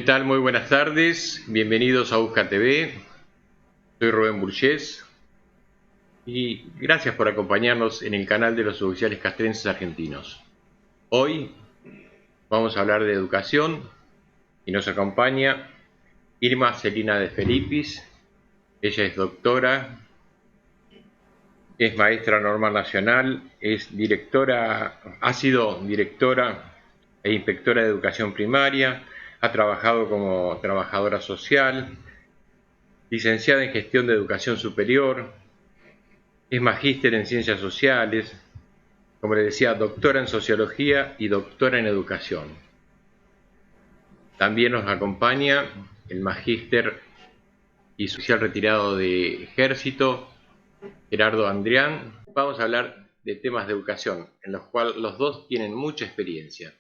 tal? Muy buenas tardes, bienvenidos a Busca TV, soy Rubén Burgés y gracias por acompañarnos en el canal de los oficiales castrenses argentinos. Hoy vamos a hablar de educación y nos acompaña Irma Celina de Felipis. Ella es doctora, es maestra normal nacional, es directora, ha sido directora e inspectora de educación primaria, ha trabajado como trabajadora social, licenciada en Gestión de Educación Superior, es magíster en Ciencias Sociales, como les decía, doctora en Sociología y doctora en Educación. También nos acompaña el magíster y social retirado de Ejército, Gerardo Andrián. Vamos a hablar de temas de educación, en los cuales los dos tienen mucha experiencia.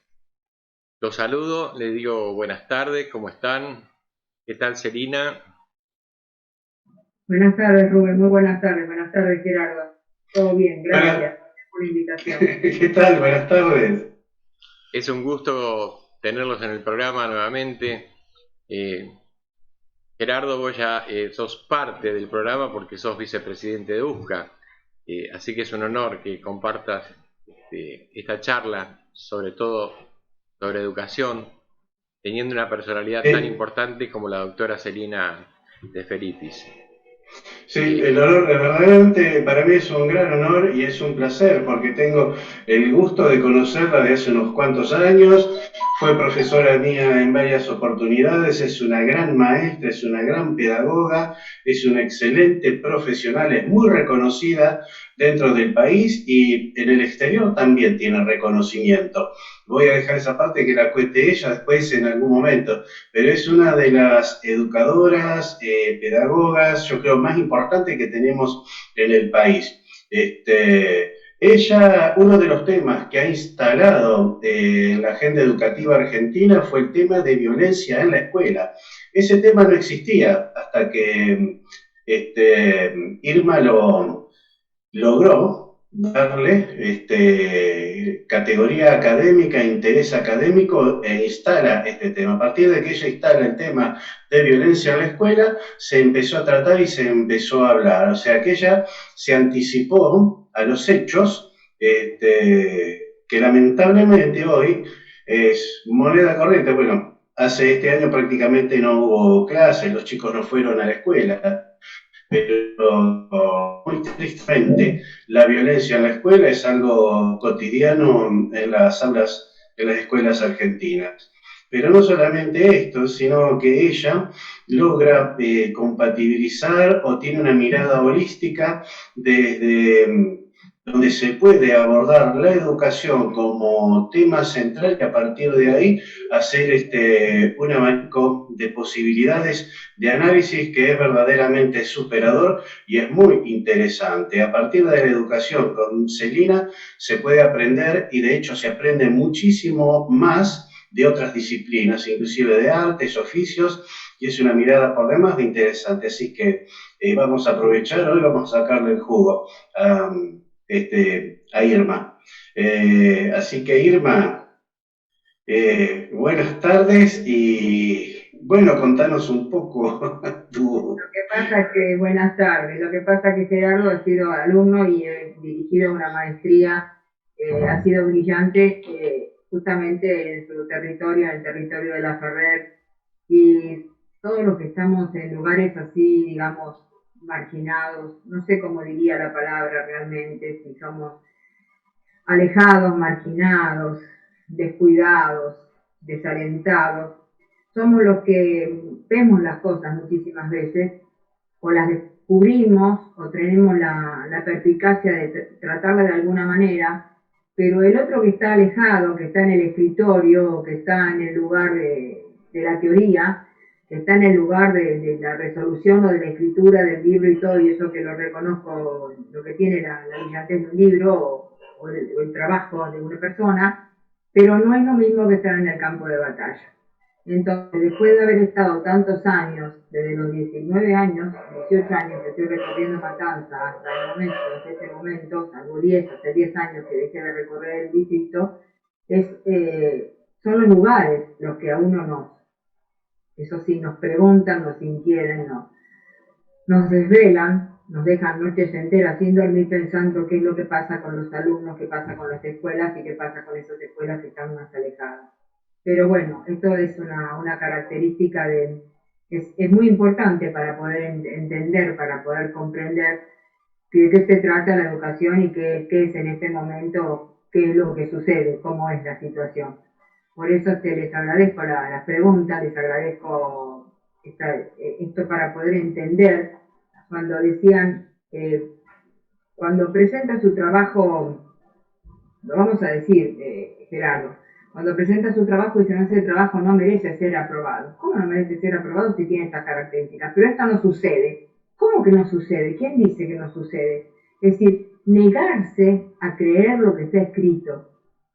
Los saludo, les digo buenas tardes, ¿cómo están? ¿Qué tal, Celina? Buenas tardes, Rubén. Muy buenas tardes, Gerardo. Todo bien, gracias por la invitación. ¿Qué tal? Buenas tardes. Es un gusto tenerlos en el programa nuevamente. Gerardo, vos ya sos parte del programa porque sos vicepresidente de USCA, así que es un honor que compartas esta charla, sobre todo sobre educación, teniendo una personalidad tan Sí, importante como la doctora Celina de Felipis. sí, el honor verdaderamente para mí es un gran honor y es un placer porque tengo el gusto de conocerla de hace unos cuantos años. Fue profesora mía en varias oportunidades, es una gran maestra, es una gran pedagoga, es una excelente profesional, es muy reconocida dentro del país y en el exterior también tiene reconocimiento. Voy a dejar esa parte que la cuente ella después en algún momento, pero es una de las educadoras, pedagogas, yo creo, más importantes que tenemos en el país. Ella, uno de los temas que ha instalado en la agenda educativa argentina fue el tema de violencia en la escuela. Ese tema no existía hasta que Irma lo logró darle categoría académica, interés académico e instala este tema. A partir de que ella instala el tema de violencia en la escuela, se empezó a tratar y se empezó a hablar. O sea que ella se anticipó a los hechos que lamentablemente hoy es moneda corriente. Bueno, hace este año prácticamente no hubo clases, los chicos no fueron a la escuela, pero muy tristemente la violencia en la escuela es algo cotidiano en las aulas de las escuelas argentinas. Pero no solamente esto, sino que ella logra compatibilizar o tiene una mirada holística desde donde se puede abordar la educación como tema central y a partir de ahí hacer un abanico de posibilidades de análisis que es verdaderamente superador y es muy interesante. A partir de la educación con Celina se puede aprender y de hecho se aprende muchísimo más de otras disciplinas, inclusive de artes, oficios, y es una mirada por demás de interesante. Así que vamos a aprovechar, hoy vamos a sacarle el jugo a Irma. Así que Irma, buenas tardes y bueno, contanos un poco tu... Lo que pasa es que, buenas tardes, lo que pasa es que Gerardo ha sido alumno y dirigido una maestría, ha sido brillante justamente en su territorio, en el territorio de la Ferrer, y todos los que estamos en lugares así, digamos, marginados, no sé cómo diría la palabra realmente, si somos alejados, marginados, descuidados, desalentados, somos los que vemos las cosas muchísimas veces o las descubrimos o tenemos la perspicacia de tratarla de alguna manera, pero el otro que está alejado, que está en el escritorio, que está en el lugar de la teoría, que está en el lugar de la resolución o de la escritura del libro y todo, y eso que lo reconozco, lo que tiene la brillantez de un libro o el trabajo de una persona, pero no es lo mismo que estar en el campo de batalla. Entonces, después de haber estado tantos años, desde los 19 años, 18 años que estoy recorriendo Matanza hasta el momento, hasta ese momento, salvo 10, hasta 10 años que dejé de recorrer el distrito, son los lugares los que a uno Eso sí, nos preguntan, nos inquieren, nos desvelan, nos dejan noches enteras sin dormir pensando qué es lo que pasa con los alumnos, qué pasa con las escuelas y qué pasa con esas escuelas que están más alejadas. Pero bueno, esto es una característica es muy importante para poder entender, para poder comprender de qué se trata la educación y qué es en este momento, qué es lo que sucede, cómo es la situación. Por eso les agradezco las preguntas, les agradezco esto para poder entender cuando decían, cuando presenta su trabajo, lo vamos a decir, Gerardo, cuando presenta su trabajo y dice, no, ese trabajo no merece ser aprobado. ¿Cómo no merece ser aprobado si tiene estas características? Pero esto no sucede. ¿Cómo que no sucede? ¿Quién dice que no sucede? Es decir, negarse a creer lo que está escrito.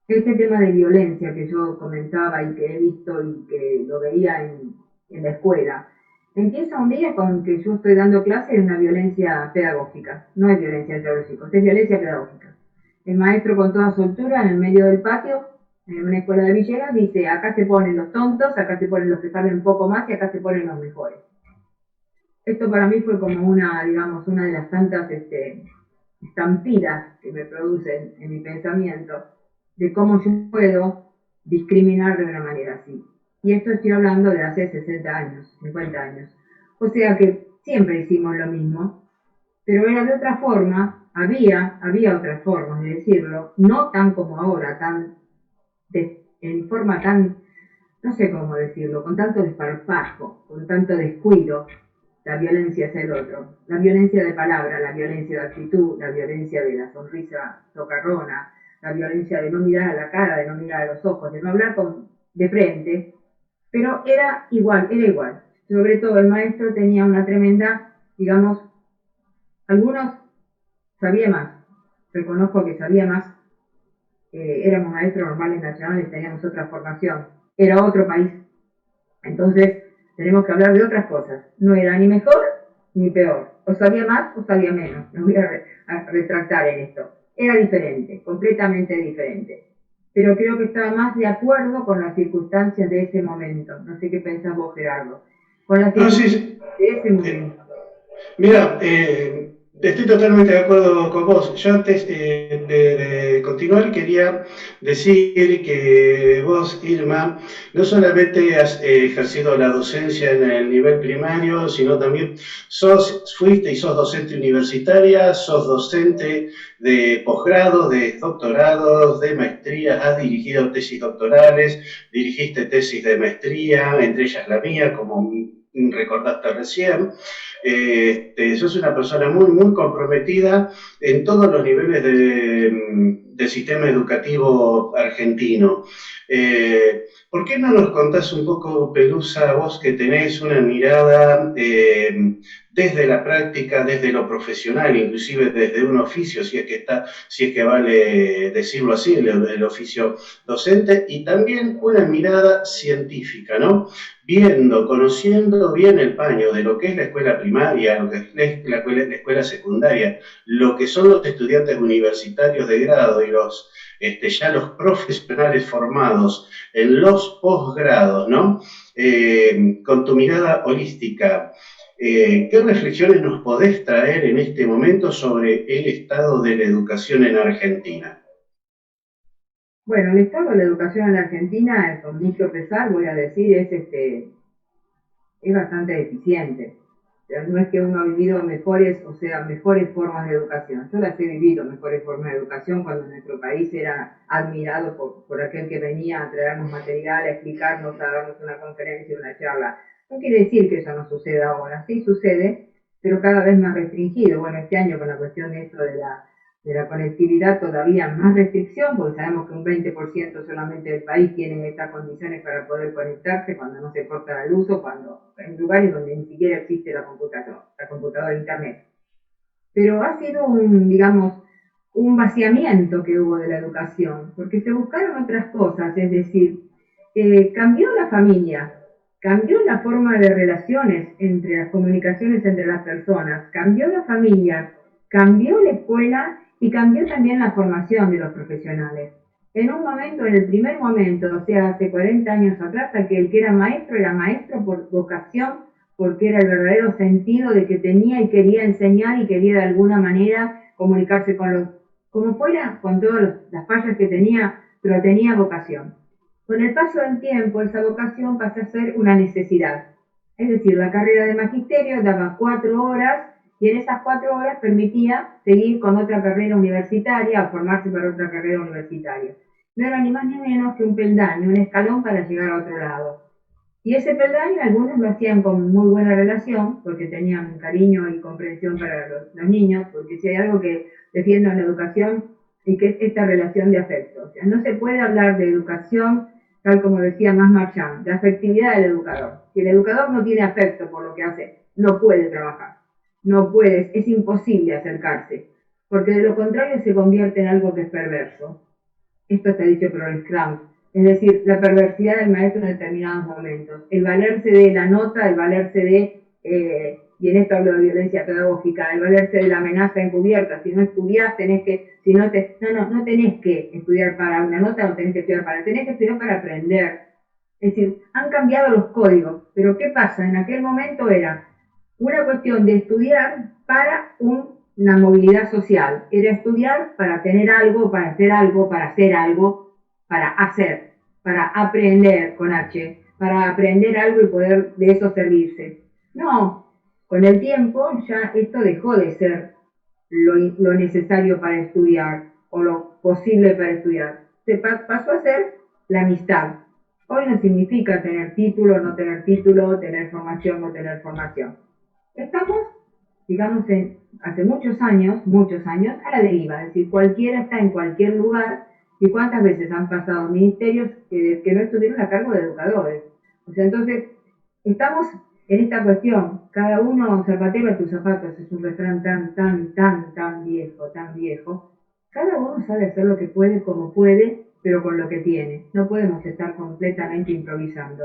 Este tema de violencia que yo comentaba y que he visto y que lo veía en la escuela, empieza un día con que yo estoy dando clase de una violencia pedagógica. No es violencia entre los chicos, es violencia pedagógica. El maestro con toda soltura en el medio del patio, en una escuela de Villegas, dice, acá se ponen los tontos, acá se ponen los que saben un poco más y acá se ponen los mejores. Esto para mí fue como una, digamos, una de las tantas estampidas que me producen en mi pensamiento de cómo yo puedo discriminar de una manera así. Y esto estoy hablando de hace 60 años, 50 años. O sea que siempre hicimos lo mismo, pero era de otra forma, había otras formas de decirlo, no tan como ahora, en forma tan, no sé cómo decirlo, con tanto desparpajo, con tanto descuido. La violencia es el otro, la violencia de palabra, la violencia de actitud, la violencia de la sonrisa socarrona, la violencia de no mirar a la cara, de no mirar a los ojos, de no hablar de frente, pero era igual. Sobre todo el maestro tenía una tremenda, digamos, algunos sabía más, reconozco que sabía más, éramos maestros normales nacionales, teníamos otra formación, era otro país, entonces tenemos que hablar de otras cosas, no era ni mejor ni peor, o sabía más o sabía menos, me voy a retractar en esto, era diferente, completamente diferente, pero creo que estaba más de acuerdo con las circunstancias de ese momento, no sé qué pensás vos, Gerardo, con las circunstancias de ese momento. Mira, estoy totalmente de acuerdo con vos. Yo antes de continuar quería decir que vos, Irma, no solamente has ejercido la docencia en el nivel primario, sino también fuiste y sos docente universitaria, sos docente de posgrado, de doctorados, de maestría, has dirigido tesis doctorales, dirigiste tesis de maestría, entre ellas la mía, como recordaste recién. Sos una persona muy comprometida en todos los niveles del sistema educativo argentino. ¿Por qué no nos contás un poco, Pelusa, vos que tenés una mirada desde la práctica, desde lo profesional, inclusive desde un oficio, si es que vale decirlo así, el oficio docente, y también una mirada científica, ¿no? Conociendo bien el paño de lo que es la escuela primaria, lo que es la escuela secundaria, lo que son los estudiantes universitarios de grado y ya los profesionales formados en los posgrados, ¿no? Con tu mirada holística, ¿qué reflexiones nos podés traer en este momento sobre el estado de la educación en Argentina? Bueno, el estado de la educación en la Argentina, con mucho pesar, voy a decir, es bastante deficiente. No es que uno ha vivido mejores formas de educación. Yo las he vivido, mejores formas de educación, cuando nuestro país era admirado por aquel que venía a traernos material, a explicarnos, a darnos una conferencia, una charla. No quiere decir que eso no suceda ahora, sí sucede, pero cada vez más restringido. Bueno, este año con la cuestión de esto de la conectividad todavía más restricción, porque sabemos que un 20% solamente del país tiene estas condiciones para poder conectarse cuando no se corta la luz o cuando en lugares donde ni siquiera existe la computadora internet. Pero ha sido digamos, un vaciamiento que hubo de la educación, porque se buscaron otras cosas, es decir, cambió la familia, cambió la forma de relaciones entre las comunicaciones entre las personas, cambió la familia, cambió la escuela y cambió también la formación de los profesionales. En un momento, en el primer momento, o sea, hace 40 años atrás, aquel que era maestro por vocación, porque era el verdadero sentido de que tenía y quería enseñar y quería de alguna manera comunicarse con los, como fuera, con todas las fallas que tenía, pero tenía vocación. Con el paso del tiempo, esa vocación pasó a ser una necesidad. Es decir, la carrera de magisterio daba 4 horas y en esas 4 horas permitía seguir con otra carrera universitaria o formarse para otra carrera universitaria. No era ni más ni menos que un peldaño, un escalón para llegar a otro lado. Y ese peldaño algunos lo hacían con muy buena relación, porque tenían cariño y comprensión para los niños, porque si hay algo que defiendo en la educación, y que es esta relación de afecto. O sea, no se puede hablar de educación, tal como decía Mas Marchand, de afectividad del educador. Si el educador no tiene afecto por lo que hace, no puede trabajar. No puede, es imposible acercarse, porque de lo contrario se convierte en algo que es perverso. Esto está dicho por el Scrum, es decir, la perversidad del maestro en determinados momentos, el valerse de la nota, el valerse de, y en esto hablo de violencia pedagógica, el valerse de la amenaza encubierta, si no estudiás tenés que, si no te, no tenés que estudiar para una nota, no tenés que estudiar para, tenés que estudiar para aprender. Es decir, han cambiado los códigos, pero ¿qué pasa? En aquel momento era una cuestión de estudiar para una movilidad social, era estudiar para tener algo, para hacer algo, para hacer algo, para hacer, para aprender con H, para aprender algo y poder de eso servirse. No, con el tiempo ya esto dejó de ser lo necesario para estudiar o lo posible para estudiar. Se pasó a ser la amistad. Hoy no significa tener título, no tener título, tener formación, no tener formación. Estamos, digamos, hace muchos años, a la deriva, es decir, cualquiera está en cualquier lugar y cuántas veces han pasado ministerios que no estuvieron a cargo de educadores. O sea, entonces, estamos en esta cuestión, cada uno zapatero a tus zapatos, es un refrán tan viejo. Cada uno sabe hacer lo que puede, como puede, pero con lo que tiene. No podemos estar completamente improvisando.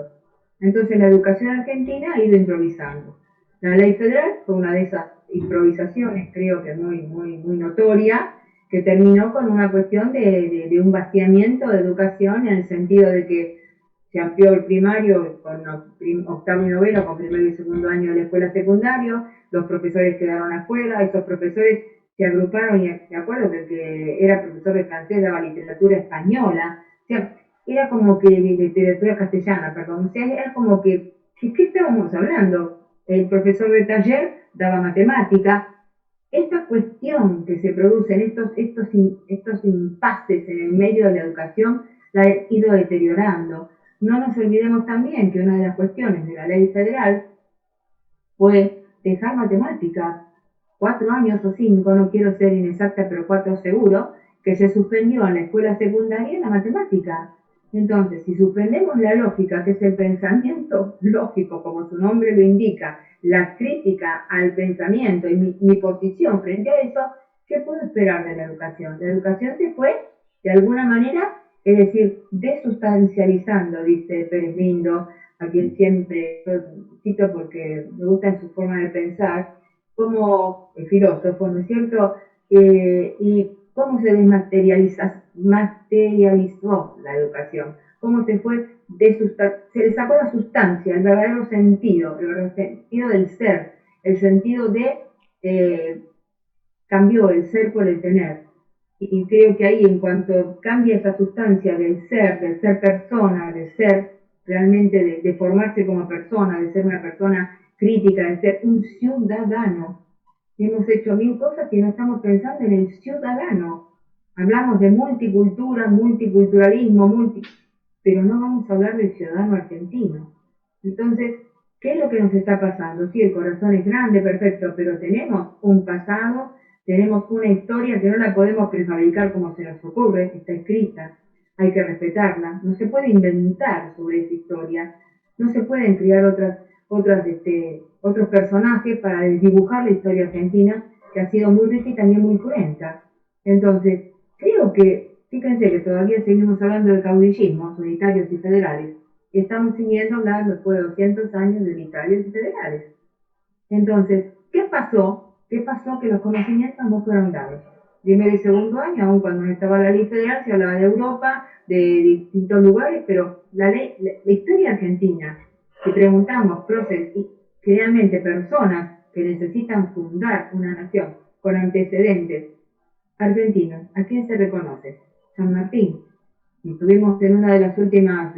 Entonces la educación argentina ha ido improvisando. La ley federal fue una de esas improvisaciones, creo que muy notoria, que terminó con una cuestión de un vaciamiento de educación en el sentido de que se amplió el primario con octavo y noveno, con primero y segundo año de la escuela secundaria, los profesores quedaron afuera, esos profesores se agruparon y me acuerdo que el que era profesor de francés daba literatura española, o sea, era como que de literatura castellana, perdón, o sea, era como que, ¿qué estábamos hablando? El profesor de taller daba matemática. Esta cuestión que se produce en estos impases en el medio de la educación la ha ido deteriorando. No nos olvidemos también que una de las cuestiones de la ley federal fue dejar matemáticas, 4 años o 5, no quiero ser inexacta, pero 4 seguro, que se suspendió en la escuela secundaria la matemática. Entonces, si suspendemos la lógica, que es el pensamiento lógico, como su nombre lo indica, la crítica al pensamiento y mi posición frente a eso, ¿qué puedo esperar de la educación? La educación se fue, de alguna manera, es decir, desustancializando, dice Pérez Lindo, a quien siempre cito porque me gusta en su forma de pensar, como filósofo, ¿no es cierto? Y cómo se materializó la educación, cómo se fue, se le sacó la sustancia, el verdadero sentido del ser, el sentido de, cambió el ser por el tener. Y creo que ahí, en cuanto cambia esa sustancia del ser persona, del ser realmente de formarse como persona, de ser una persona crítica, de ser un ciudadano. Hemos hecho mil cosas y no estamos pensando en el ciudadano. Hablamos de multicultura, multiculturalismo, pero no vamos a hablar del ciudadano argentino. Entonces, ¿qué es lo que nos está pasando? Sí, el corazón es grande, perfecto, pero tenemos un pasado, tenemos una historia que no la podemos prefabricar como se nos ocurre, está escrita, hay que respetarla, no se puede inventar sobre esa historia, no se pueden crear otros personajes para desdibujar la historia argentina, que ha sido muy rica y también muy cruenta. Entonces, creo que, fíjense que todavía seguimos hablando de caudillismos unitarios y federales, y estamos siguiendo hablando después de 200 años de unitarios y federales. Entonces, ¿qué pasó? ¿Qué pasó? Que los conocimientos no fueron dados. primero y segundo año, aún cuando no estaba la ley federal, se hablaba de Europa, de distintos lugares, pero la historia argentina, si preguntamos, profes, y realmente personas que necesitan fundar una nación con antecedentes argentinos, ¿a quién se reconoce? San Martín. Y tuvimos en una de las últimas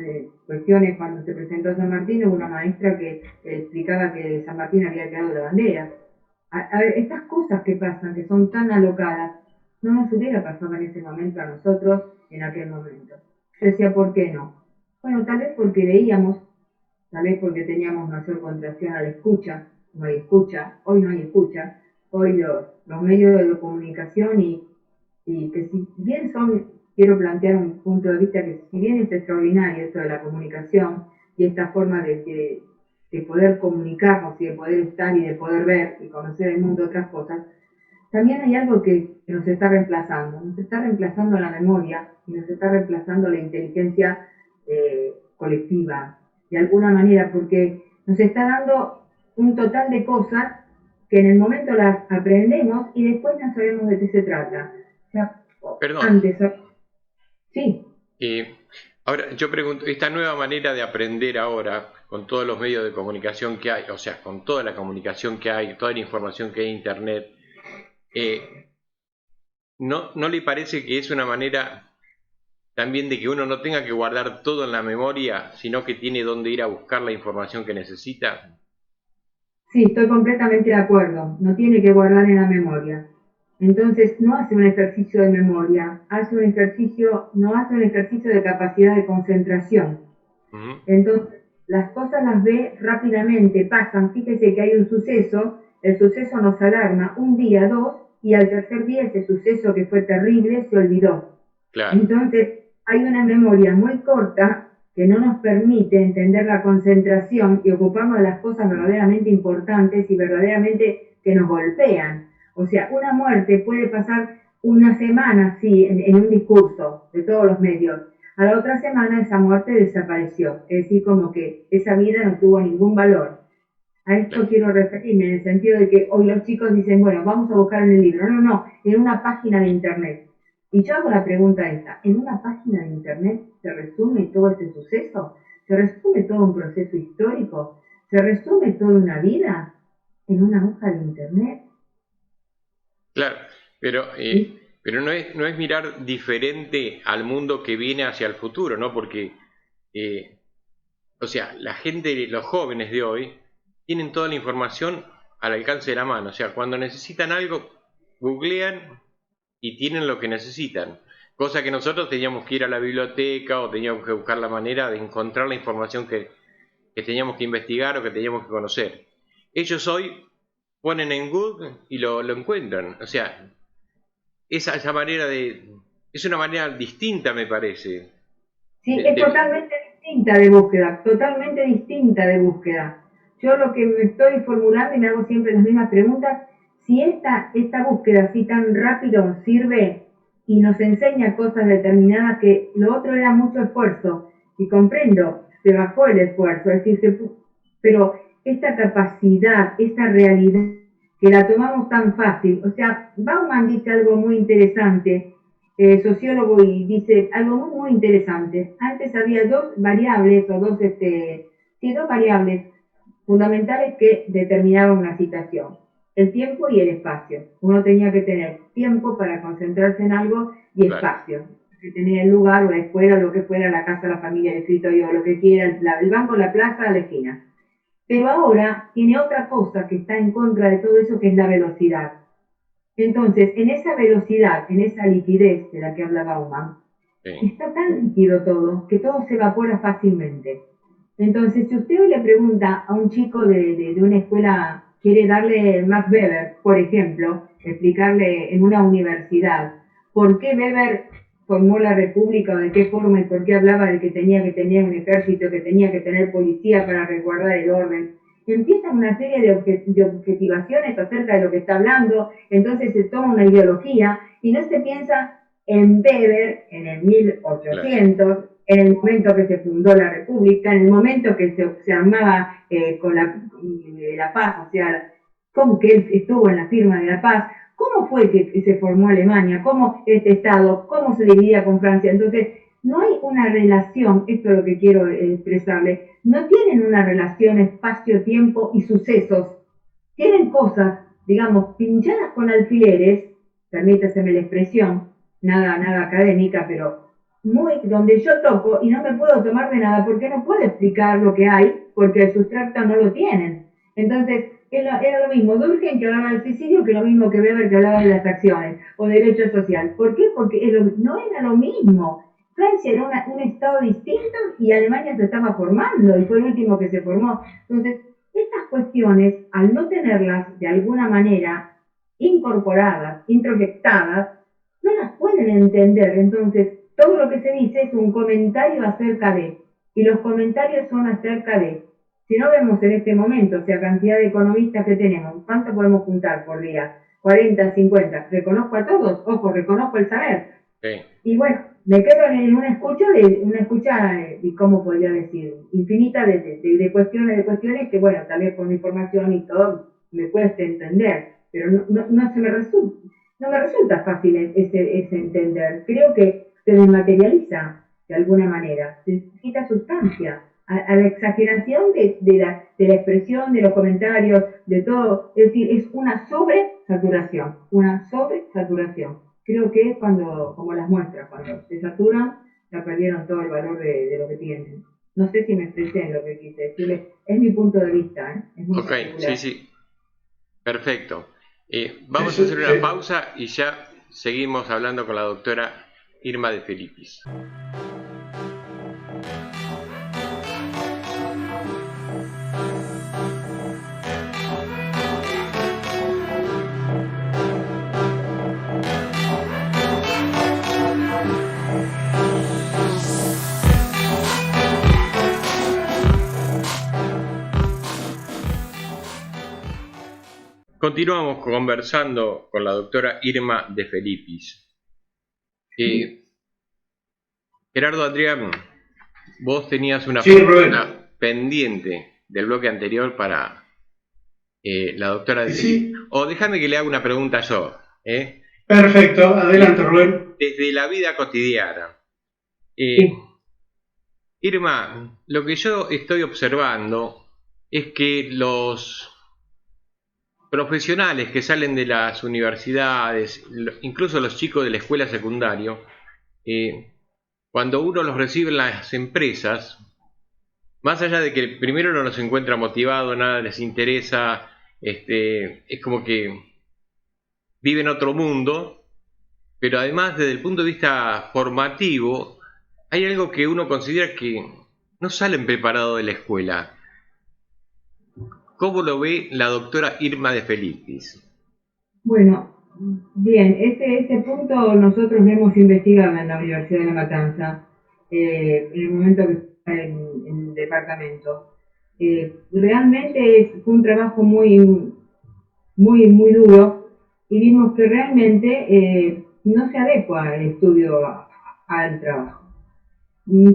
cuestiones cuando se presentó San Martín, hubo una maestra que explicaba que San Martín había quedado la bandera. A ver, estas cosas que pasan, que son tan alocadas, no nos hubiera pasado en ese momento a nosotros en aquel momento. Yo decía, ¿por qué no? Bueno, tal vez porque leíamos, tal vez porque teníamos mayor contracción a la escucha, no hay escucha, hoy no hay escucha, hoy los medios de comunicación y que si bien son, quiero plantear un punto de vista que si bien es extraordinario esto de la comunicación y esta forma de poder comunicarnos y de poder estar y de poder ver y conocer el mundo de otras cosas, también hay algo que nos está reemplazando la memoria y nos está reemplazando la inteligencia colectiva, de alguna manera, porque nos está dando un total de cosas que en el momento las aprendemos y después no sabemos de qué se trata. O sea, Perdón. antes, sí. Ahora, yo pregunto, esta nueva manera de aprender ahora, con todos los medios de comunicación que hay, o sea, con toda la comunicación que hay, toda la información que hay en Internet, ¿no le parece que es una manera también de que uno no tenga que guardar todo en la memoria, sino que tiene dónde ir a buscar la información que necesita? Sí, estoy completamente de acuerdo. No tiene que guardar en la memoria. Entonces, no hace un ejercicio de memoria, no hace un ejercicio de capacidad de concentración. Entonces, las cosas las ve rápidamente, pasan. Fíjese que hay un suceso, el suceso nos alarma un día, dos, y al tercer día ese suceso que fue terrible se olvidó. Claro. Entonces, hay una memoria muy corta que no nos permite entender la concentración y ocuparnos de las cosas verdaderamente importantes y verdaderamente que nos golpean. O sea, una muerte puede pasar una semana, sí, en un discurso de todos los medios. A la otra semana esa muerte desapareció. Es decir, como que esa vida no tuvo ningún valor. A esto quiero referirme en el sentido de que hoy los chicos dicen, bueno, vamos a buscar en el libro. No, en una página de internet. Y yo hago la pregunta esta, ¿en una página de internet se resume todo este suceso? ¿Se resume todo un proceso histórico? ¿Se resume toda una vida en una hoja de internet? Claro, pero, ¿Sí? pero no es mirar diferente al mundo que viene hacia el futuro, ¿no? Porque, o sea, la gente, los jóvenes de hoy, tienen toda la información al alcance de la mano. O sea, cuando necesitan algo, googlean y tienen lo que necesitan. Cosa que nosotros teníamos que ir a la biblioteca o teníamos que buscar la manera de encontrar la información que teníamos que investigar o que teníamos que conocer. Ellos hoy ponen en Google y lo encuentran. O sea, esa manera es una manera distinta, me parece. Sí, es totalmente distinta de búsqueda, totalmente distinta de búsqueda. Yo lo que me estoy formulando y me hago siempre las mismas preguntas, si esta búsqueda así tan rápido sirve y nos enseña cosas determinadas, que lo otro era mucho esfuerzo, y comprendo, se bajó el esfuerzo, es decir, pero esta capacidad, esta realidad, que la tomamos tan fácil, o sea, Bauman dice algo muy interesante, sociólogo, y dice algo muy interesante. Antes había dos variables dos variables fundamentales que determinaban una situación: el tiempo y el espacio. Uno tenía que tener tiempo para concentrarse en algo y espacio. Que tenía el lugar o la escuela, lo que fuera, la casa, la familia, el escritorio, lo que quiera, el banco, la plaza, la esquina. Pero ahora tiene otra cosa que está en contra de todo eso, que es la velocidad. Entonces, en esa velocidad, en esa liquidez de la que habla Bauman, está tan líquido todo que todo se evapora fácilmente. Entonces, si usted hoy le pregunta a un chico de una escuela, quiere darle Max Weber, por ejemplo, explicarle en una universidad por qué Weber formó la República o de qué forma y por qué hablaba de que tenía que tener un ejército, que tenía que tener policía para resguardar el orden, empiezan una serie de objetivaciones acerca de lo que está hablando, entonces se toma una ideología y no se piensa en Weber en el 1800, en el momento que se fundó la República, en el momento que se armaba con la paz, o sea, como que él estuvo en la firma de la paz, cómo fue que se formó Alemania, cómo este Estado, cómo se dividía con Francia. Entonces, no hay una relación, esto es lo que quiero expresarle, no tienen una relación espacio-tiempo y sucesos, tienen cosas, digamos, pinchadas con alfileres, permítaseme la expresión, nada académica, pero muy, donde yo toco y no me puedo tomar de nada porque no puedo explicar lo que hay, porque el sustrato no lo tienen. Entonces, era lo mismo Durkheim que hablaba del suicidio que lo mismo que Weber que hablaba de las acciones o derecho social. ¿Por qué? Porque no era lo mismo. Francia era un estado distinto y Alemania se estaba formando y fue el último que se formó. Entonces, estas cuestiones, al no tenerlas de alguna manera incorporadas, introyectadas, no las pueden entender. Entonces, todo lo que se dice es un comentario acerca de, y los comentarios son acerca de. Si no vemos en este momento, o sea, cantidad de economistas que tenemos, ¿cuánto podemos juntar por día? 40, 50. ¿Reconozco a todos? Ojo, reconozco el saber. Sí. Y bueno, me quedo en una escucha, ¿cómo podría decir? Infinita de cuestiones que, bueno, tal vez por mi formación y todo, me cuesta entender, pero no me resulta fácil ese entender. Creo que se desmaterializa de alguna manera, se quita sustancia a la exageración de la expresión, de los comentarios, de todo. Es decir, es una sobresaturación. Creo que es como las muestras, cuando se saturan, ya perdieron todo el valor de lo que tienen. No sé si me expresé en lo que quise decirles, es mi punto de vista, ¿eh? Es muy particular. Sí. Perfecto. Vamos a hacer una pausa y ya seguimos hablando con la doctora Irma de Felipis. Continuamos conversando con la doctora Irma de Felipis. Gerardo Adrián, vos tenías una pregunta pendiente del bloque anterior para la doctora de Felipis. O déjame que le haga una pregunta yo. Perfecto, adelante, Rubén. Desde la vida cotidiana. Irma, lo que yo estoy observando es que los profesionales que salen de las universidades, incluso los chicos de la escuela secundaria, cuando uno los recibe en las empresas, más allá de que primero no los encuentra motivados, nada les interesa, es como que viven otro mundo, pero además desde el punto de vista formativo, hay algo que uno considera que no salen preparados de la escuela. ¿Cómo lo ve la doctora Irma de Felipis? Bueno, bien, ese punto nosotros lo hemos investigado en la Universidad de La Matanza, en el momento que está en el departamento. Realmente fue un trabajo muy duro y vimos que realmente no se adecua el estudio al trabajo.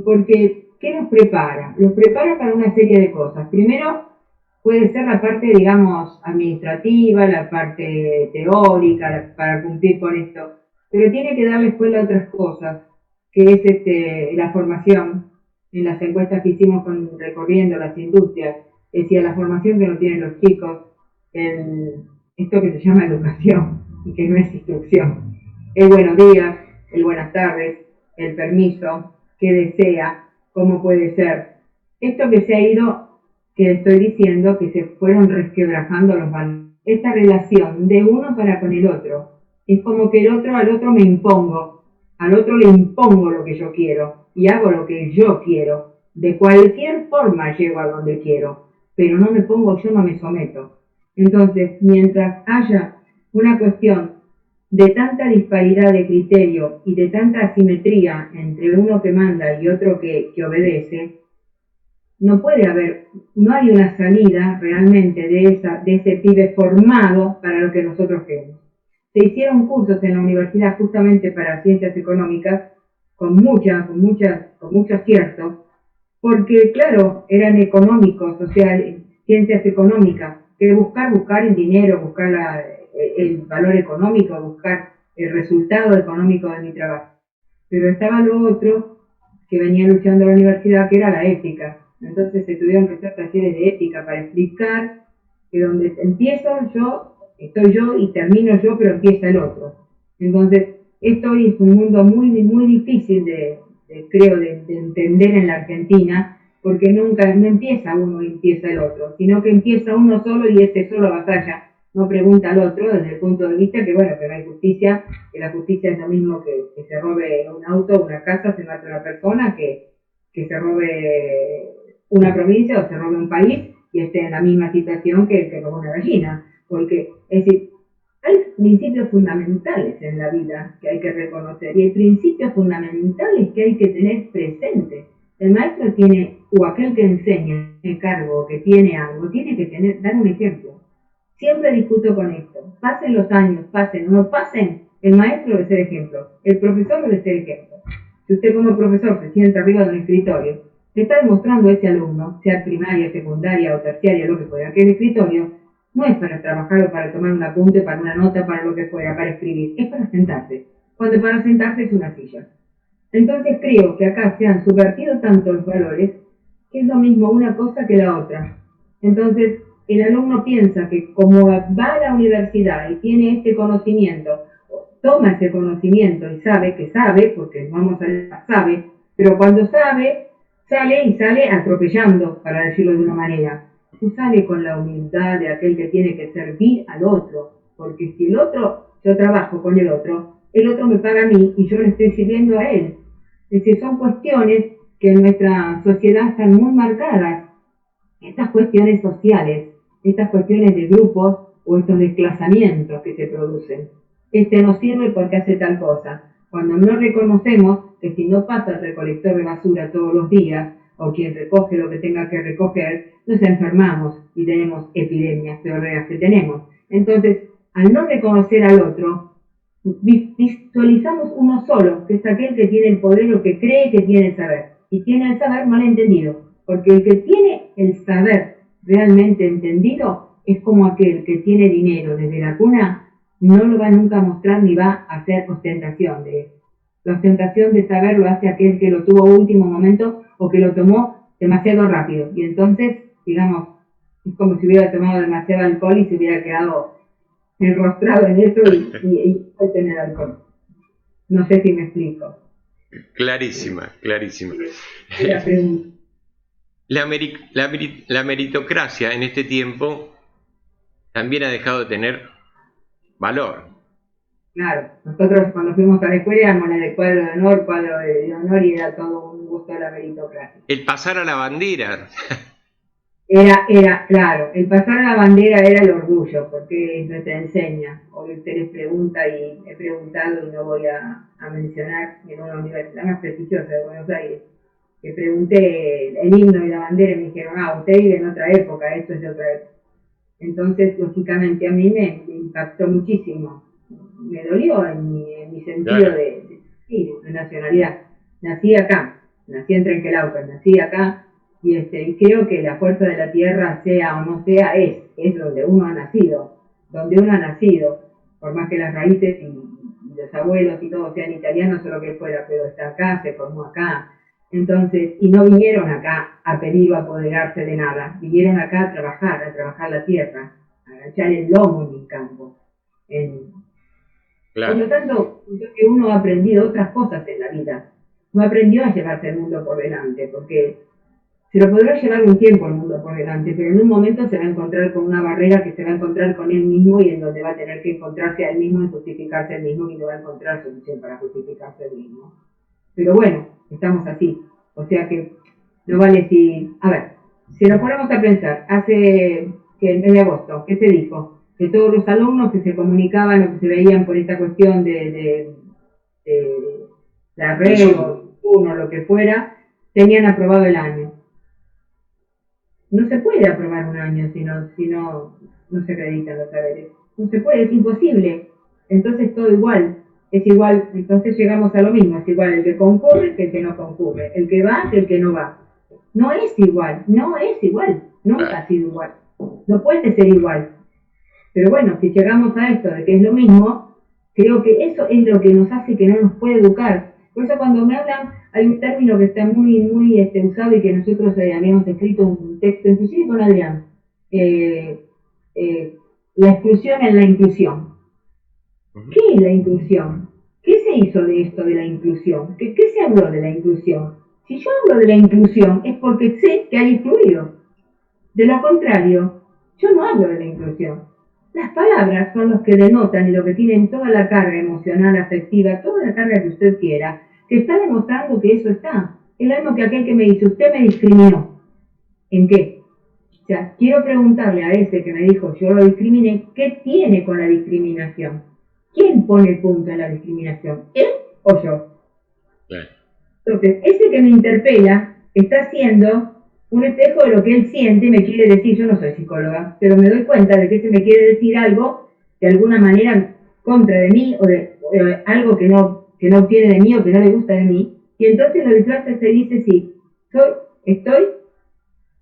Porque, ¿qué nos prepara? Los prepara para una serie de cosas. Primero, puede ser la parte, digamos, administrativa, la parte teórica, para cumplir con esto, pero tiene que darle escuela a otras cosas, que es la formación. En las encuestas que hicimos recorriendo las industrias, decía la formación que no tienen los chicos, esto que se llama educación y que no es instrucción. El buenos días, el buenas tardes, el permiso, qué desea, cómo puede ser. Esto que se ha ido, que estoy diciendo, que se fueron resquebrajando los valores. Esta relación de uno para con el otro. Es como que al otro me impongo. Al otro le impongo lo que yo quiero. Y hago lo que yo quiero. De cualquier forma llego a donde quiero. Pero no me pongo, yo no me someto. Entonces, mientras haya una cuestión de tanta disparidad de criterio y de tanta asimetría entre uno que manda y otro que obedece, no hay una salida realmente de ese pibe formado para lo que nosotros queremos. Se hicieron cursos en la universidad justamente para ciencias económicas con mucho acierto, porque claro, eran económicos, o sea, ciencias económicas, que buscar el dinero, buscar el valor económico, buscar el resultado económico de mi trabajo. Pero estaba lo otro que venía luchando a la universidad, que era la ética. Entonces se tuvieron que hacer talleres de ética para explicar que donde empiezo yo, estoy yo y termino yo, pero empieza el otro. Entonces, esto hoy es un mundo muy, muy difícil creo, de entender en la Argentina, porque nunca no empieza uno y empieza el otro, sino que empieza uno solo y ese solo batalla, no pregunta al otro desde el punto de vista que, bueno, que no hay justicia, que la justicia es lo mismo que se robe un auto, una casa, se mate una persona, que se robe una provincia o se robe un país y esté en la misma situación que el que robó una gallina, porque es decir, hay principios fundamentales en la vida que hay que reconocer y hay principios fundamentales que hay que tener presentes. El maestro tiene, o aquel que enseña, tiene cargo, que tiene algo, tiene que dar un ejemplo. Siempre discuto con esto. Pasen los años, pasen o no pasen, el maestro debe ser ejemplo, el profesor debe ser ejemplo. Si usted como profesor se sienta arriba de un escritorio, le está demostrando a ese alumno, sea primaria, secundaria o terciaria, lo que fuera, que el escritorio no es para trabajar o para tomar un apunte, para una nota, para lo que fuera, para escribir, es para sentarse. Cuando para sentarse es una silla. Entonces creo que acá se han subvertido tanto los valores que es lo mismo una cosa que la otra. Entonces el alumno piensa que como va a la universidad y tiene este conocimiento, toma ese conocimiento y sabe que sabe, porque vamos a sabe, pero cuando sabe, sale y sale atropellando, para decirlo de una manera. No sale con la humildad de aquel que tiene que servir al otro, porque si el otro, yo trabajo con el otro me paga a mí y yo le estoy sirviendo a él. Es decir, son cuestiones que en nuestra sociedad están muy marcadas, estas cuestiones sociales, estas cuestiones de grupos o estos desplazamientos que se producen. Este no sirve porque hace tal cosa. Cuando no reconocemos que si no pasa el recolector de basura todos los días, o quien recoge lo que tenga que recoger, nos enfermamos y tenemos epidemias peor de las que tenemos. Entonces, al no reconocer al otro, visualizamos uno solo, que es aquel que tiene el poder o que cree que tiene el saber. Y tiene el saber mal entendido, porque el que tiene el saber realmente entendido es como aquel que tiene dinero desde la cuna, no lo va nunca a mostrar ni va a hacer ostentación de eso. La ostentación de saber lo hace aquel que lo tuvo a último momento o que lo tomó demasiado rápido. Y entonces, digamos, es como si hubiera tomado demasiado alcohol y se hubiera quedado enrostrado en eso y tener alcohol. No sé si me explico. Clarísima, clarísima. La meritocracia en este tiempo también ha dejado de tener valor. Claro, nosotros cuando fuimos a la escuela éramos la de cuadro de honor y era todo un gusto de la meritocracia. El pasar a la bandera. Era, claro, el pasar a la bandera era el orgullo, porque no te enseña. Hoy usted les pregunta y he preguntado y no voy a mencionar en una universidad más prestigiosa de Buenos Aires, que pregunté el himno y la bandera y me dijeron, usted vive en otra época, esto es de otra época. Entonces, lógicamente a mí me impactó muchísimo, me dolió en mi sentido claro. de nacionalidad. Nací acá, nací en Trenquelauquen, nací acá. Y creo que la fuerza de la tierra, sea o no sea, es donde uno ha nacido, por más que las raíces y los abuelos y todo sean italianos o lo que fuera, pero está acá, se formó acá. Entonces, y no vinieron acá a pedir o a apoderarse de nada, vinieron acá a trabajar la tierra, a agachar el lomo en el campo. Claro. Por lo tanto, creo que uno ha aprendido otras cosas en la vida, no aprendió a llevarse el mundo por delante, porque se lo podrá llevar un tiempo el mundo por delante, pero en un momento se va a encontrar con una barrera que se va a encontrar con él mismo y en donde va a tener que encontrarse a él mismo y justificarse a él mismo y no va a encontrar solución para justificarse a él mismo. Pero bueno, estamos así. O sea que no vale si... A ver, si nos ponemos a pensar, hace que el mes de agosto, ¿qué se dijo? Que todos los alumnos que se comunicaban o que se veían por esta cuestión de la red o uno, lo que fuera, tenían aprobado el año. No se puede aprobar un año si no se acreditan los saberes. No se puede, es imposible. Entonces todo igual, es igual, entonces llegamos a lo mismo, es igual el que concurre que el que no concurre, el que va que el que no va. No es igual, nunca ha sido igual, no puede ser igual. Pero bueno, si llegamos a esto de que es lo mismo, creo que eso es lo que nos hace que no nos puede educar. Por eso cuando me hablan, hay un término que está muy usado y que nosotros habíamos escrito un texto, inclusive con Adrián, la exclusión en la inclusión. ¿Qué es la inclusión? ¿Qué se hizo de esto de la inclusión? ¿Qué se habló de la inclusión? Si yo hablo de la inclusión es porque sé que hay excluidos. De lo contrario, yo no hablo de la inclusión. Las palabras son los que denotan y lo que tienen toda la carga emocional, afectiva, toda la carga que usted quiera, que está demostrando que eso está. Es lo mismo que aquel que me dice, usted me discriminó. ¿En qué? O sea, quiero preguntarle a ese que me dijo, yo lo discriminé, ¿qué tiene con la discriminación? ¿Quién pone el punto en la discriminación? ¿Él o yo? Entonces, ese que me interpela está haciendo un espejo de lo que él siente y me quiere decir, yo no soy psicóloga, pero me doy cuenta de que ese me quiere decir algo de alguna manera contra de mí o de algo que no tiene de mí o que no le gusta de mí, y entonces lo disfraza y se dice, sí, estoy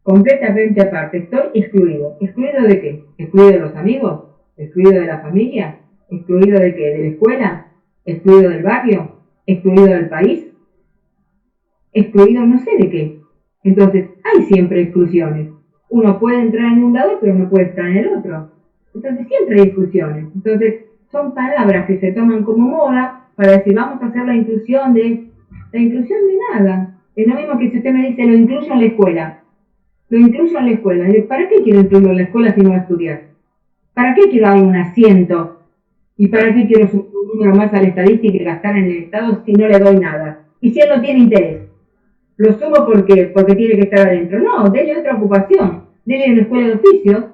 completamente aparte, estoy excluido. ¿Excluido de qué? ¿Excluido de los amigos? ¿Excluido de la familia? ¿Excluido de qué? ¿De la escuela? ¿Excluido del barrio? ¿Excluido del país? ¿Excluido no sé de qué? Entonces, hay siempre exclusiones. Uno puede entrar en un lado, pero no puede estar en el otro. Entonces, siempre hay exclusiones. Entonces, son palabras que se toman como moda para decir, vamos a hacer la inclusión de nada. Es lo mismo que si usted me dice, lo incluyo en la escuela. Lo incluyo en la escuela. ¿Para qué quiero incluirlo en la escuela si no va a estudiar? ¿Para qué quiero dar un asiento? ¿Y para qué quiero sumar un número más a la estadística y gastar en el Estado si no le doy nada? Y si él no tiene interés. Lo sumo porque tiene que estar adentro. No, dele otra ocupación. Dele una escuela de oficios.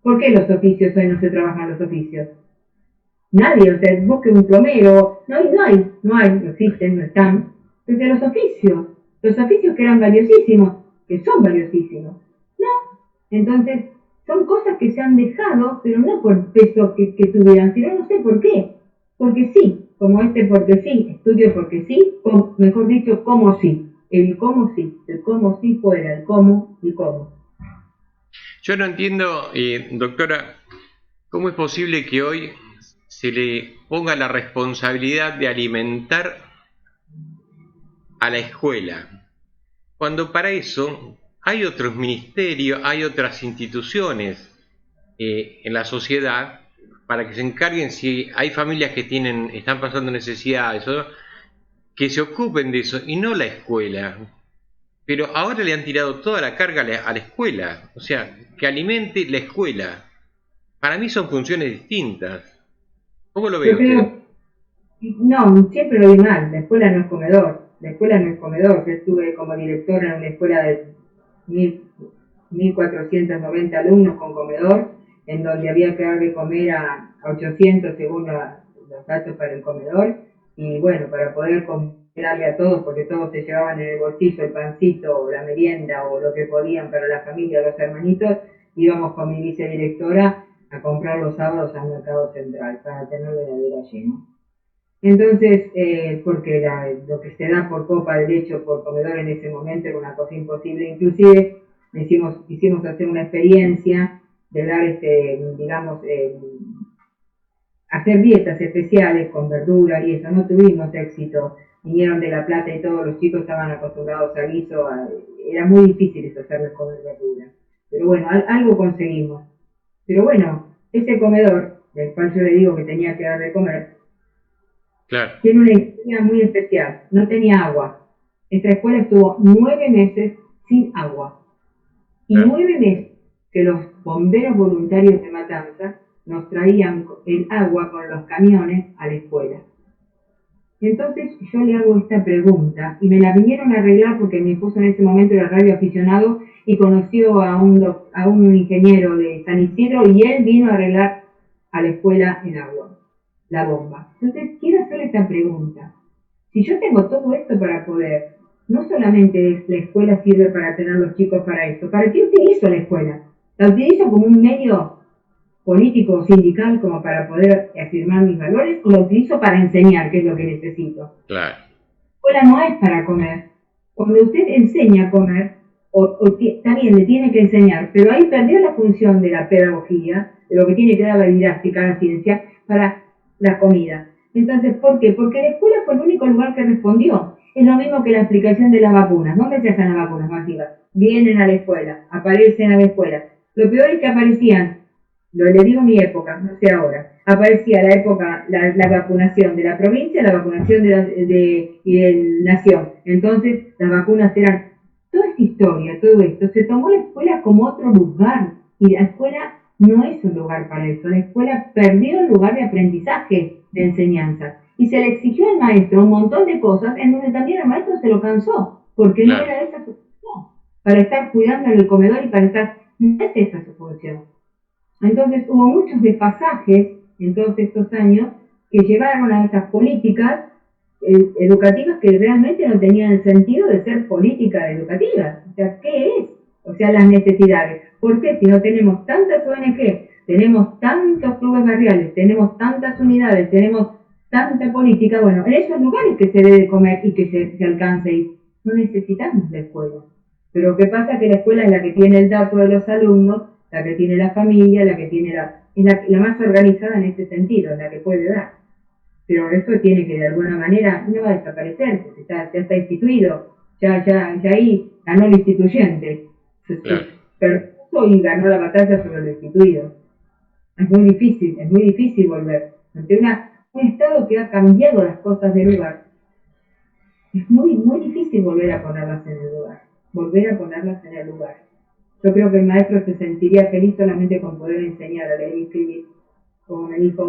¿Por qué los oficios hoy no se trabajan los oficios? Nadie, o sea, busque un plomero. No existen, no están. Entonces los oficios que eran valiosísimos, que son valiosísimos. No, entonces son cosas que se han dejado, pero no por peso que tuvieran, sino no sé por qué. Porque sí, como porque sí, estudio porque sí, o mejor dicho, como sí. El cómo sí fuera, el cómo y cómo. Yo no entiendo, doctora, cómo es posible que hoy se le ponga la responsabilidad de alimentar a la escuela, cuando para eso hay otros ministerios, hay otras instituciones en la sociedad para que se encarguen si hay familias que están pasando necesidades, que se ocupen de eso y no la escuela. Pero ahora le han tirado toda la carga a la escuela, o sea, que alimente la escuela. Para mí son funciones distintas. ¿Cómo lo ve usted? No, siempre lo vi mal. La escuela no es comedor. La escuela no es comedor. Yo estuve como directora en una escuela de 1.490 alumnos con comedor, en donde había que dar de comer a 800 según los datos para el comedor. Y bueno, para poder darle a todos, porque todos se llevaban en el bolsillo el pancito o la merienda o lo que podían para la familia, los hermanitos, íbamos con mi vicedirectora a comprar los sábados al mercado central para tener la heladera llena. Entonces, porque lo que se da por copa de leche o por comedor en ese momento era una cosa imposible, inclusive hicimos hacer una experiencia de dar, digamos, hacer dietas especiales con verdura y eso, no tuvimos éxito, vinieron de La Plata y todos los chicos estaban acostumbrados a guiso, era muy difícil eso, hacerles comer verdura, pero bueno, algo conseguimos. Pero bueno, ese comedor, del cual yo le digo que tenía que dar de comer, Claro. Tiene una historia muy especial, no tenía agua. Esta escuela estuvo 9 meses sin agua. Y 9 meses que los bomberos voluntarios de Matanzas nos traían el agua con los camiones a la escuela. Entonces yo le hago esta pregunta y me la vinieron a arreglar porque mi esposo en ese momento era radioaficionado y conoció a un ingeniero de San Isidro y él vino a arreglar a la escuela el agua, la bomba. Entonces quiero hacerle esta pregunta. Si yo tengo todo esto para poder, no solamente la escuela sirve para tener los chicos para esto, ¿para qué utilizo la escuela? La utilizo como un medio político o sindical como para poder afirmar mis valores, o lo utilizo para enseñar, que es lo que necesito. Claro. La escuela no es para comer. Cuando usted enseña a comer, también le tiene que enseñar, pero ahí perdió la función de la pedagogía, lo que tiene que dar la didáctica, la ciencia, para la comida. Entonces, ¿por qué? Porque la escuela fue el único lugar que respondió. Es lo mismo que la aplicación de las vacunas. ¿Dónde se hacen las vacunas masivas? Vienen a la escuela, aparecen a la escuela. Lo peor es que aparecían, le digo mi época, no sé ahora, aparecía la época, la vacunación de la provincia, la vacunación y de nación. Entonces, las vacunas eran toda esta historia, todo esto. Se tomó la escuela como otro lugar. Y la escuela no es un lugar para eso. La escuela perdió el lugar de aprendizaje, de enseñanza. Y se le exigió al maestro un montón de cosas en donde también el maestro se lo cansó, porque no era esa su función. Para estar cuidando en el comedor y para estar... No es esa su función. Entonces hubo muchos desfasajes en todos estos años que llevaron a esas políticas educativas que realmente no tenían el sentido de ser políticas educativas. O sea, ¿qué es? O sea, las necesidades. ¿Por qué? Si no tenemos tantas ONG, tenemos tantos clubes barriales, tenemos tantas unidades, tenemos tanta política, bueno, en esos lugares que se debe comer y que se alcance y no necesitamos la escuela. Pero ¿qué pasa? Que la escuela es la que tiene el dato de los alumnos, la que tiene la familia, la que tiene la más organizada en este sentido, la que puede dar. Pero eso tiene que de alguna manera no va a desaparecer, porque ya está instituido, ya ahí ganó el instituyente. Pero y ganó la batalla sobre lo instituido. Es muy difícil volver. Ante un Estado que ha cambiado las cosas de lugar, es muy difícil volver a ponerlas en el lugar. Yo creo que el maestro se sentiría feliz solamente con poder enseñar a leer y escribir. Como me dijo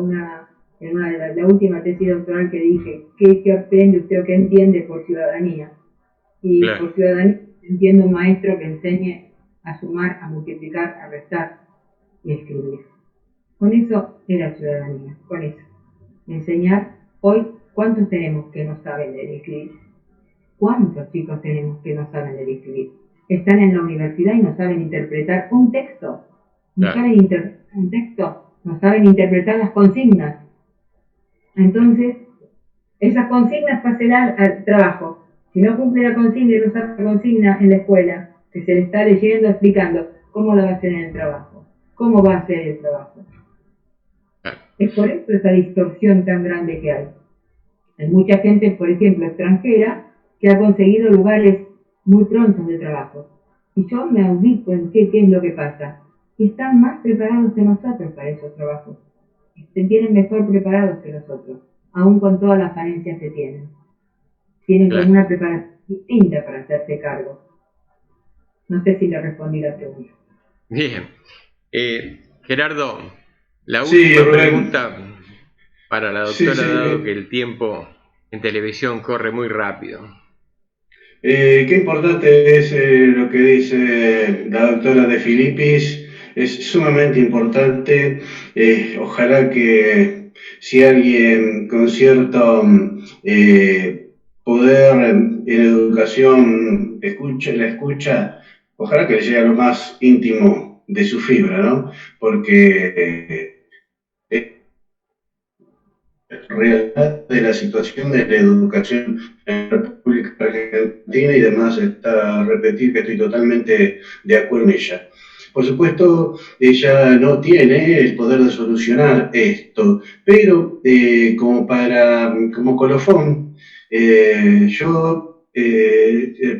en una de la última tesis doctoral que dije, ¿qué aprende usted o qué entiende por ciudadanía? Y por ciudadanía entiendo un maestro que enseñe a sumar, a multiplicar, a restar y a escribir. Con eso era ciudadanía, con eso. Enseñar hoy, ¿cuántos tenemos que no saben leer y escribir? ¿Cuántos chicos tenemos que no saben leer y escribir? Están en la universidad y no saben interpretar un texto. No saben interpretar un texto, no saben interpretar las consignas. Entonces, esas consignas pasan al trabajo. Si no cumple la consigna y no sabe la consigna en la escuela, que se le está leyendo, explicando, ¿cómo lo va a hacer en el trabajo? ¿Cómo va a hacer el trabajo? Es por eso esa distorsión tan grande que hay. Hay mucha gente, por ejemplo, extranjera, que ha conseguido lugares muy prontos de trabajo. Y yo me ubico en qué es lo que pasa. Y están más preparados que nosotros para esos trabajos. Se tienen mejor preparados que nosotros, aún con todas las falencias que tienen. Tienen como una preparación distinta para hacerse cargo. No sé si le respondí la pregunta. Bien. Gerardo, la última pregunta para la doctora, dado que el tiempo en televisión corre muy rápido. Qué importante es lo que dice la doctora De Filippis, es sumamente importante. Ojalá que si alguien con cierto poder en educación la escucha, ojalá que le llegue a lo más íntimo de su fibra, ¿no? Porque realidad de la situación de la educación en la República Argentina y demás está a repetir que estoy totalmente de acuerdo en ella. Por supuesto, ella no tiene el poder de solucionar esto, pero como colofón, yo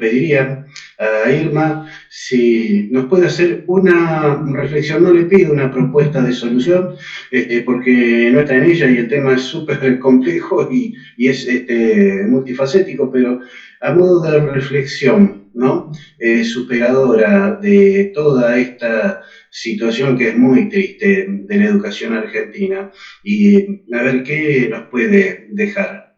pediría a Irma si nos puede hacer una reflexión, no le pido una propuesta de solución, porque no está en ella y el tema es súper complejo y es multifacético, pero a modo de reflexión, ¿no? Superadora de toda esta situación que es muy triste de la educación argentina y a ver qué nos puede dejar.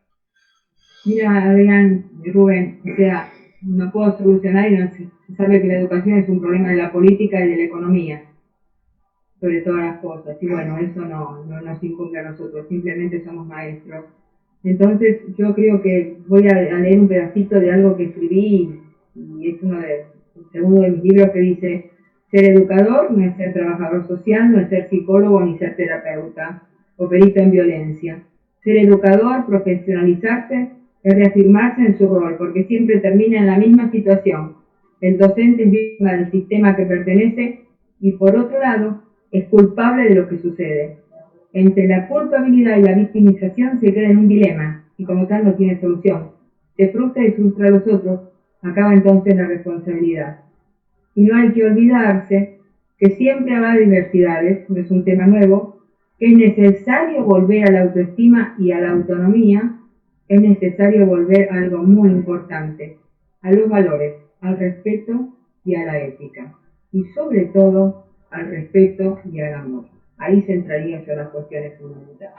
Mira, Adrián, Rubén, o sea, no puedo solucionar y no se sabe que la educación es un problema de la política y de la economía, sobre todas las cosas. Y bueno, eso no nos incumbe a nosotros, simplemente somos maestros. Entonces, yo creo que voy a leer un pedacito de algo que escribí y es el segundo de mis libros que dice: ser educador no es ser trabajador social, no es ser psicólogo ni ser terapeuta o perito en violencia. Ser educador, profesionalizarse, es reafirmarse en su rol, porque siempre termina en la misma situación. El docente es víctima del sistema que pertenece y, por otro lado, es culpable de lo que sucede. Entre la culpabilidad y la victimización se queda en un dilema, y como tal no tiene solución. Se frustra y frustra a los otros, acaba entonces la responsabilidad. Y no hay que olvidarse que siempre habrá diversidades, no es un tema nuevo, que es necesario volver a la autoestima y a la autonomía, es necesario volver a algo muy importante, a los valores, al respeto y a la ética. Y sobre todo, al respeto y al amor. Ahí centraría yo las cuestiones fundamentales.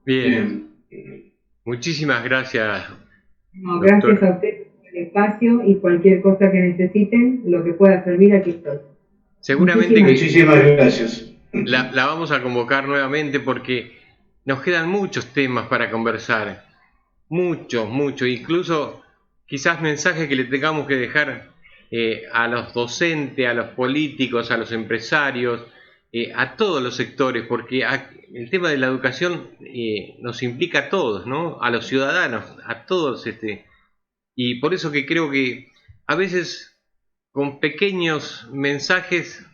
Bien, muchísimas gracias. No, gracias a ustedes por el espacio y cualquier cosa que necesiten, lo que pueda servir, aquí estoy. Seguramente muchísimas gracias. La vamos a convocar nuevamente porque nos quedan muchos temas para conversar. Muchos, incluso quizás mensajes que le tengamos que dejar a los docentes, a los políticos, a los empresarios, a todos los sectores, porque el tema de la educación nos implica a todos, ¿no? A los ciudadanos, a todos, y por eso que creo que a veces con pequeños mensajes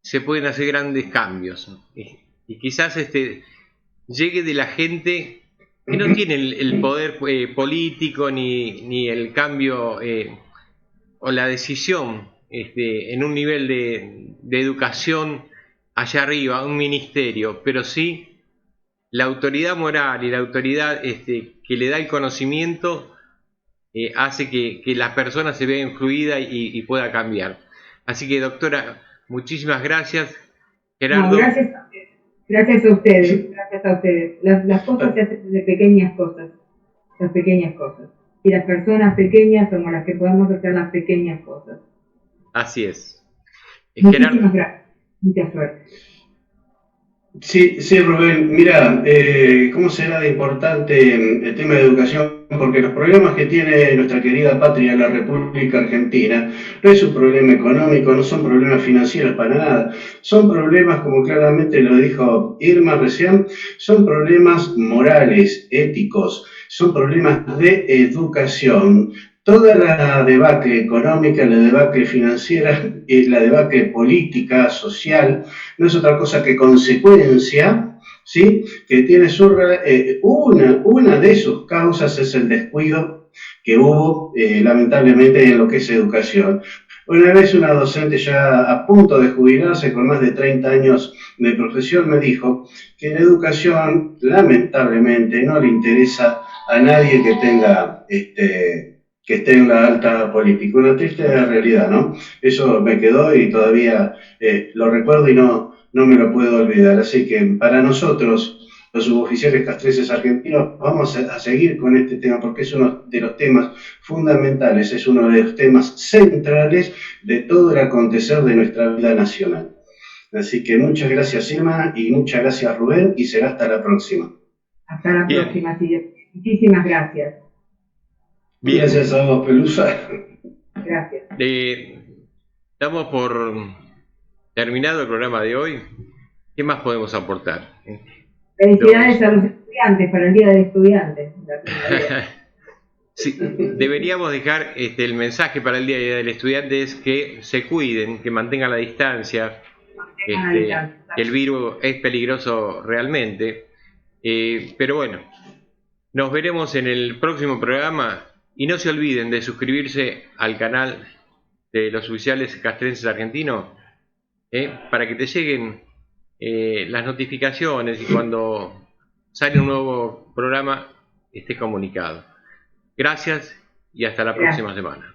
se pueden hacer grandes cambios, y quizás llegue de la gente que no tiene el poder político ni el cambio o la decisión en un nivel de educación allá arriba, un ministerio, pero sí la autoridad moral y la autoridad que le da el conocimiento hace que la persona se vea influida y pueda cambiar. Así que, doctora, muchísimas gracias. Gerardo. No, gracias a ustedes. Gracias a ustedes, gracias a ustedes. Las cosas se hacen de pequeñas cosas, las pequeñas cosas. Y las personas pequeñas somos las que podemos hacer las pequeñas cosas. Así es. Muchísimas gracias. Mucha suerte. Sí, Rubén, mira, ¿cómo será de importante el tema de educación? Porque los problemas que tiene nuestra querida patria, la República Argentina, no es un problema económico, no son problemas financieros para nada, son problemas, como claramente lo dijo Irma recién, son problemas morales, éticos, son problemas de educación. Toda la debacle económica, la debacle financiera, la debacle política, social, no es otra cosa que consecuencia, ¿sí? Que tiene una de sus causas es el descuido que hubo lamentablemente en lo que es educación. Una vez una docente ya a punto de jubilarse con más de 30 años de profesión me dijo que la educación lamentablemente no le interesa a nadie que tenga que esté en la alta política. Una triste realidad, ¿no? Eso me quedó y todavía lo recuerdo y no me lo puedo olvidar. Así que para nosotros, los suboficiales castrenses argentinos, vamos a seguir con este tema porque es uno de los temas fundamentales, es uno de los temas centrales de todo el acontecer de nuestra vida nacional. Así que muchas gracias, Irma, y muchas gracias, Rubén, y será hasta la próxima. Hasta la próxima, sí. Muchísimas gracias. Bien. Gracias a vos, Pelusa. Gracias. Damos por terminado el programa de hoy. ¿Qué más podemos aportar? Felicidades a los estudiantes para el Día del Estudiante. Sí, deberíamos dejar el mensaje para el Día del Estudiante es que se cuiden, que mantengan la distancia, que el virus es peligroso realmente. Pero bueno, nos veremos en el próximo programa y no se olviden de suscribirse al canal de los oficiales castrenses argentinos para que te lleguen las notificaciones y cuando sale un nuevo programa estés comunicado. Gracias y hasta la próxima semana.